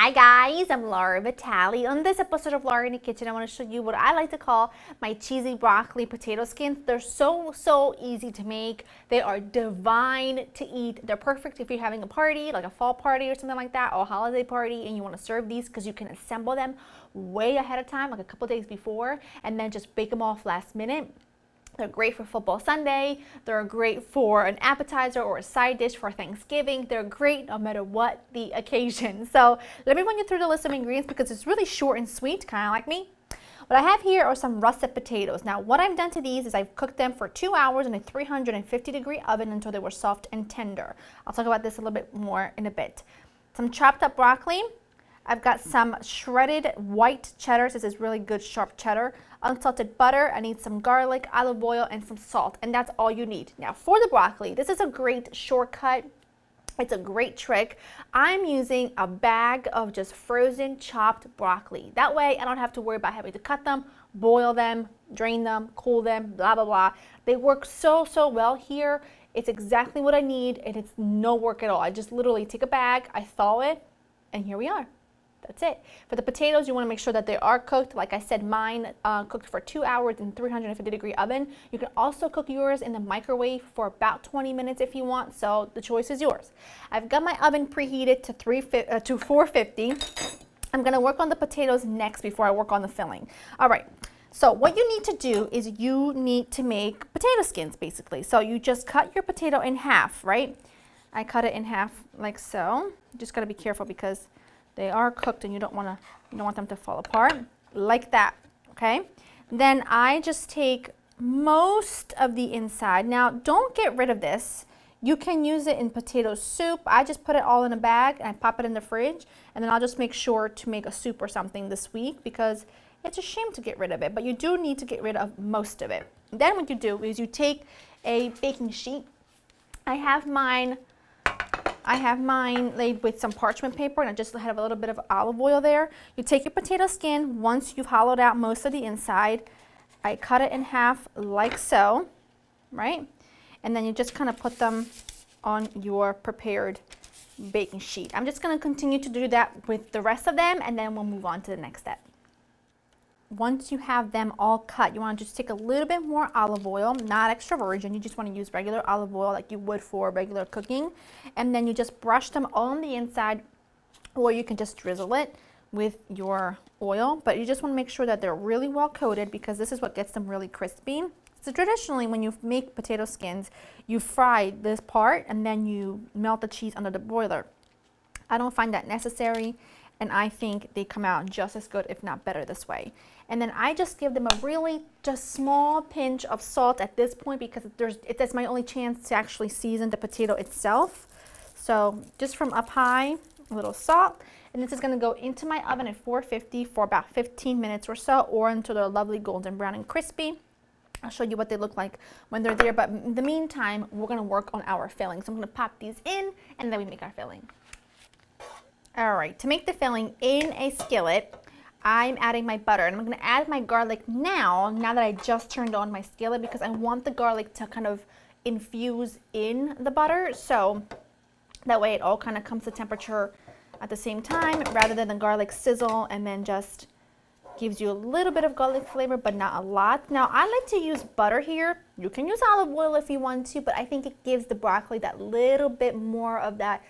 Hi guys, I'm Laura Vitale. On this episode of Laura in the Kitchen, I want to show you what I like to call my cheesy broccoli potato skins. They're so easy to make. They are divine to eat. They're perfect if you're having a party, like a fall party or something like that, or a holiday party, and you want to serve these because you can assemble them way ahead of time, like a couple days before, and then just bake them off last minute. They're great for football Sunday. They're great for an appetizer or a side dish for Thanksgiving. They're great no matter what the occasion. So let me run you through the list of ingredients because it's really short and sweet, kind of like me. What I have here are some russet potatoes. Now what I've done to these is I've cooked them for 2 hours in a 350-degree oven until they were soft and tender. I'll talk about this a little bit more in a bit. Some chopped up broccoli. I've got some shredded white cheddar. This is really good sharp cheddar. Unsalted butter. I need some garlic, olive oil, and some salt. And that's all you need. Now for the broccoli, this is a great shortcut. It's a great trick. I'm using a bag of just frozen chopped broccoli. That way I don't have to worry about having to cut them, boil them, drain them, cool them, blah, blah, blah. They work so well here. It's exactly what I need and it's no work at all. I just literally take a bag, I thaw it, and here we are. That's it. For the potatoes, you want to make sure that they are cooked. Like I said, mine cooked for 2 hours in 350-degree oven. You can also cook yours in the microwave for about 20 minutes if you want, so the choice is yours. I've got my oven preheated to 450. I'm going to work on the potatoes next before I work on the filling. All right. So what you need to do is you need to make potato skins, basically. So you just cut your potato in half, right? I cut it in half like so. You just got to be careful because they are cooked and you don't want them to fall apart like that, okay? Then I just take most of the inside. Now don't get rid of this. You can use it in potato soup. I just put it all in a bag and I pop it in the fridge, and then I'll just make sure to make a soup or something this week because it's a shame to get rid of it, but you do need to get rid of most of it. Then what you do is you take a baking sheet. I have mine laid with some parchment paper, and I just have a little bit of olive oil there. You take your potato skin, once you've hollowed out most of the inside, I cut it in half like so, right? And then you just kind of put them on your prepared baking sheet. I'm just going to continue to do that with the rest of them, and then we'll move on to the next step. Once you have them all cut, you want to just take a little bit more olive oil, not extra virgin. You just want to use regular olive oil like you would for regular cooking. And then you just brush them all on the inside, or you can just drizzle it with your oil. But you just want to make sure that they're really well coated because this is what gets them really crispy. So traditionally, when you make potato skins, you fry this part and then you melt the cheese under the broiler. I don't find that necessary, and I think they come out just as good, if not better, this way. And then I just give them a really just small pinch of salt at this point because that's my only chance to actually season the potato itself. So just from up high, a little salt. And this is going to go into my oven at 450 for about 15 minutes or so, or until they're lovely golden brown and crispy. I'll show you what they look like when they're there, but in the meantime, we're going to work on our filling. So I'm going to pop these in, and then we make our filling. All right, to make the filling in a skillet, I'm adding my butter, and I'm going to add my garlic now that I just turned on my skillet because I want the garlic to kind of infuse in the butter, so that way it all kind of comes to temperature at the same time rather than the garlic sizzle and then just gives you a little bit of garlic flavor but not a lot. Now I like to use butter here. You can use olive oil if you want to, but I think it gives the broccoli that little bit more of that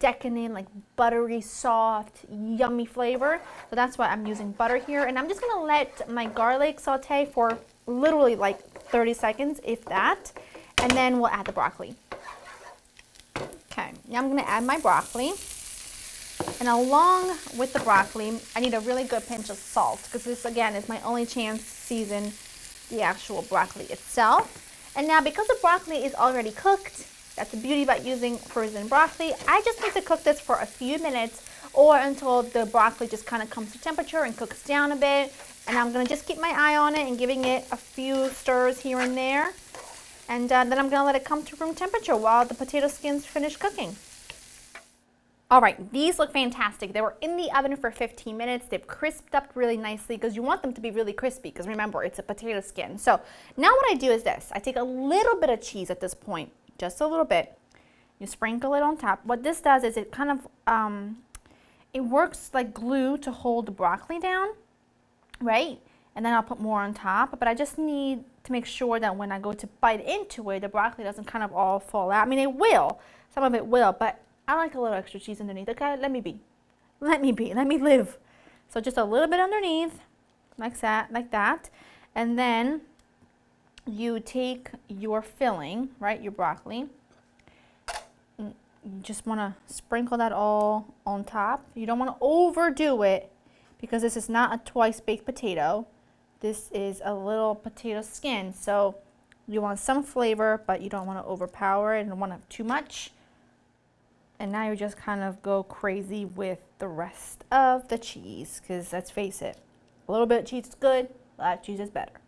decadent, like buttery, soft, yummy flavor. So that's why I'm using butter here. And I'm just going to let my garlic saute for literally like 30 seconds, if that. And then we'll add the broccoli. Okay, now I'm going to add my broccoli. And along with the broccoli, I need a really good pinch of salt because this, again, is my only chance to season the actual broccoli itself. And now because the broccoli is already cooked, that's the beauty about using frozen broccoli. I just need to cook this for a few minutes or until the broccoli just kind of comes to temperature and cooks down a bit. And I'm going to just keep my eye on it and giving it a few stirs here and there. And then I'm going to let it come to room temperature while the potato skins finish cooking. All right, these look fantastic. They were in the oven for 15 minutes. They've crisped up really nicely because you want them to be really crispy because remember, it's a potato skin. So now what I do is this. I take a little bit of cheese at this point. Just a little bit. You sprinkle it on top. What this does is it kind of It works like glue to hold the broccoli down, right? And then I'll put more on top, but I just need to make sure that when I go to bite into it, the broccoli doesn't kind of all fall out. I mean, it will, some of it will, but I like a little extra cheese underneath. Okay, let me be, let me live. So just a little bit underneath, like that, and then you take your filling, right, your broccoli. You just want to sprinkle that all on top. You don't want to overdo it because this is not a twice baked potato. This is a little potato skin, so you want some flavor, but you don't want to overpower it and don't want to have too much. And now you just kind of go crazy with the rest of the cheese, because let's face it, a little bit of cheese is good, a lot of cheese is better.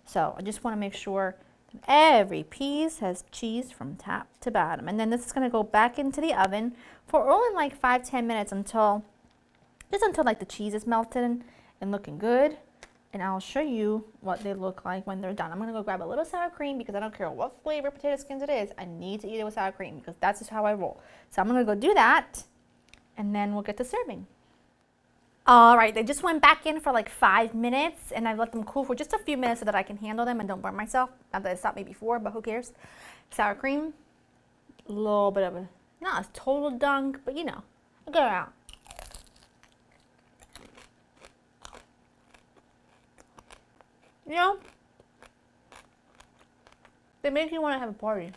So I just want to make sure that every piece has cheese from top to bottom. And then this is going to go back into the oven for only like 5-10 minutes until like the cheese is melted and looking good. And I'll show you what they look like when they're done. I'm going to go grab a little sour cream because I don't care what flavor potato skins it is. I need to eat it with sour cream because that's just how I roll. So I'm going to go do that and then we'll get to serving. All right, they just went back in for like 5 minutes and I let them cool for just a few minutes so that I can handle them and don't burn myself. Not that it stopped me before, but who cares? Sour cream, a little bit of a, not a total dunk, but you know, I'll get it out. You know, they make you want to have a party.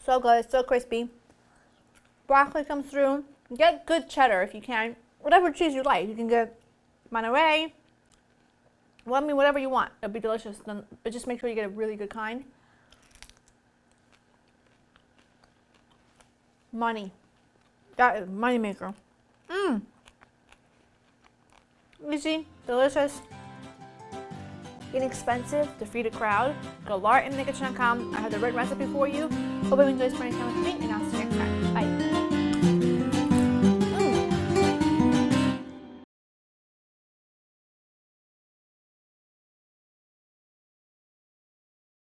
So good, so crispy. Broccoli comes through. Get good cheddar if you can. Whatever cheese you like. You can get Monterey. Well, I mean, whatever you want. It'll be delicious. But just make sure you get a really good kind. Money. That is money maker. Easy, delicious, inexpensive to feed a crowd. Go to laurainthekitchen.com. I have the written recipe for you. Hope you enjoy spending time with me, and I'll see you